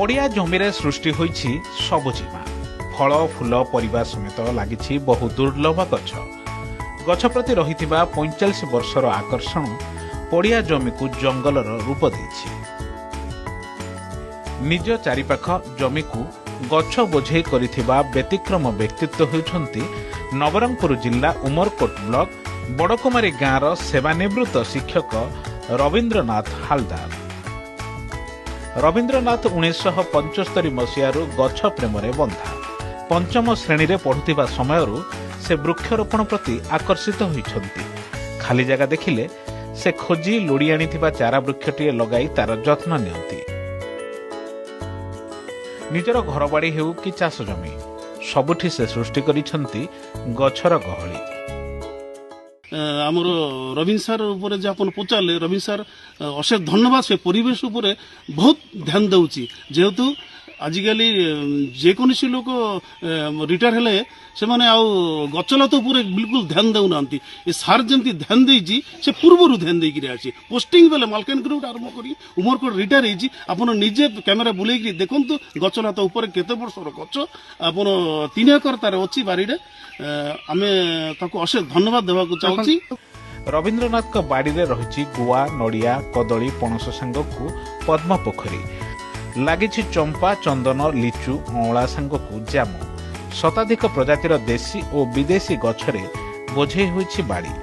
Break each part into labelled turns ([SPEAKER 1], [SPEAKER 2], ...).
[SPEAKER 1] पड़िया जमीरे सृष्टि होइछि सबुजिमा फल फूल परिबा समेत लागिछि बहु दुर्लभ गछ गछ प्रति रहिथिबा 45 वर्षर आकर्षण पड़िया जमी को जंगलर रूप देछि। निज चारिपाख जमी को गछ बोझे करिथिबा व्यतिक्रम व्यक्तित्व हेउछन्ति नवरंगपुर जिला उमरकोट ब्लॉक बड़कुमारी गाँवर सेवानिवृत्त शिक्षक रवीन्द्रनाथ हालदार। रवीन्द्रनाथ 1975 मसीहारू गछ प्रेम बंधा पंचम श्रेणी रे पढ़ुथिबा समयरू से वृक्षरोपण प्रति आकर्षित होइछन्ति। खाली जगह देखिले से खोजी लोड़ी आनिथिबा चारा वृक्षटीए लगाई तार जत्न नियंती। निजर घरबाड़ी हेउ कि चाष जमी सबुठी से सृष्टि करिछन्ति गछर गहली।
[SPEAKER 2] आमर रवीन्द्र सार उपरे जे आपण पचारे रवीन्द्र सार अशेष धन्यवाद। से परिवेश उपरे बहुत ध्यान दउची जेहेतु आजिकाली जेकोसी लोक रिटायर हेले से माने आउ गछलत उपरे बिल्कुल ध्यान देउ नांती। ए सार जेंती ध्यान देइची से पूर्वरु ध्यान देई कि आछि। पोस्टिंग बेले मालकानगिरी आरंभ करी उमरकोट रिटायर हेची आपण निजे कैमेरा बुलेई कि देखंतु गछलत उपरे केते वर्षर गछ आपण 3 एकर तार अछि बारीडे। आमे ताको अशेष धन्यवाद देबाकू चाहूची।
[SPEAKER 1] रवीन्द्रनाथ को बाड़ी रे रहिछि गुआ नड़िया कदली पणस सांगकू पद्म पोखरी लागिछि चंपा चंदन लिचु अँला सांगकू जामु शताधिक प्रजातिर देशी और विदेशी गछरे बोझे होइछि बाड़ी।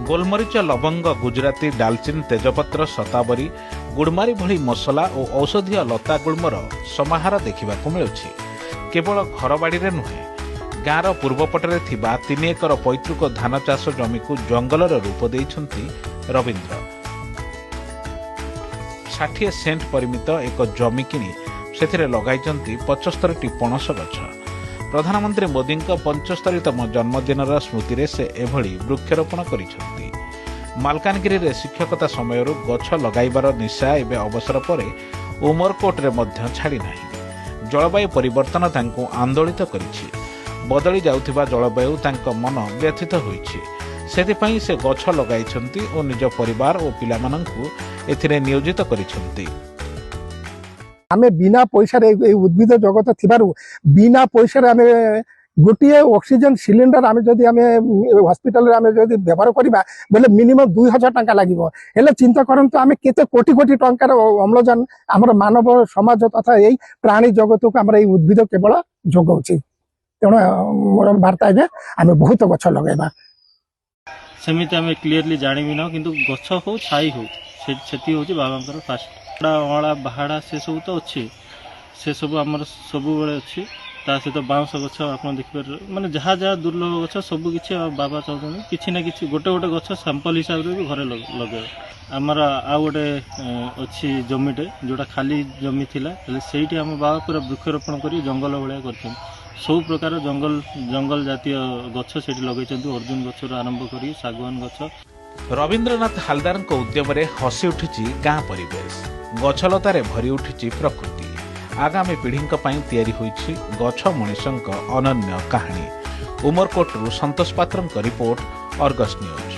[SPEAKER 1] गोलमरीच लवंग गुजराती डालचिन तेजपत्र शतावरी गुड़मारी भली मसला और औषधीय लता गुल्मर समाहार देखा मिलुछि। केवल घरबाड़ी रे नुहे गाँवर पूर्वपटरे थिबा 3 एकर पैतृक धान चाष जमी को जंगलर रूप देइछन्ति रवीन्द्र। 60 सेंट परिमित एक जमी किनी सेथिरे लगाइछन्ति 75टी पणस गछ। प्रधानमंत्री मोदी 75तम जन्मदिनर स्मृति से एभली वृक्षरोपण करिछन्ति। मालकानगिरी रे शिक्षकता समयरू गछ लगाइबार निशा एबे अवसर परे उमरकोट रे मध्य छाड़ी नाही। जलवायु परिवर्तन तांको आंदोलित करिछि। बदली जाउथिबा जलवायु तांको मन व्यथित होइछि। सेथिपई से गछ लगाइछन्ति और निज परिवार और पिलामानंकु एथिरे नियोजित करिछन्ति।
[SPEAKER 3] आमे बिना पैसा रे उद्भिद जगत थिबारु बिना पैसा रे आमे गोटिए ऑक्सीजन सिलिंडर आमे जदि आमे हॉस्पिटल रे आमे जदि व्यवहार करिबा बोले मिनिमम 2000 टंका लागिबो। हेले चिंता करंतु आमे केते कोटी कोटी टंकार अम्लजान हमर मानव समाज तथा एई प्राणी जगत को हमर एई उद्भिद केवल जोगौछि। तेणु मोर वार्ता जे आमे बहुत गछ लगाइबा
[SPEAKER 4] सेमिति आमे क्लियरली जानि बिना किंतु गछ हो छाई हो सेति होछि बाबांकर फास्ट अँला बाहाड़ा से सब तो अच्छी से सब आमर सब बेले अच्छी ता सहित बाउंस गछ आप देखिए माने जहाँ जहाँ दुर्लभ गछ सब किसी बाबा चाहते किसी ना कि गोटे गोटे गछ सैंपल हिसाब से भी घरे लगे। आमर आउ गोटे अच्छी जमीटे जोटा खाली जमी थिला सेठी आम बाबा पूरा वृक्षरोपण कर जंगल भाया कर सब प्रकार जंगल जातीय गछ से लगे अर्जुन गछ आरंभ कर सागवान गछ।
[SPEAKER 1] रवीन्द्रनाथ हालदार उद्यम हसी उठी गाँ परिवेश गछलतार भरी उठी प्रकृति। आगामी पीढ़ी तैयारी होइछि गछ मनीषक अनन्य कहानी। उमरकोटरू संतोष पात्रଙ୍କ रिपोर्ट अर्गस न्यूज।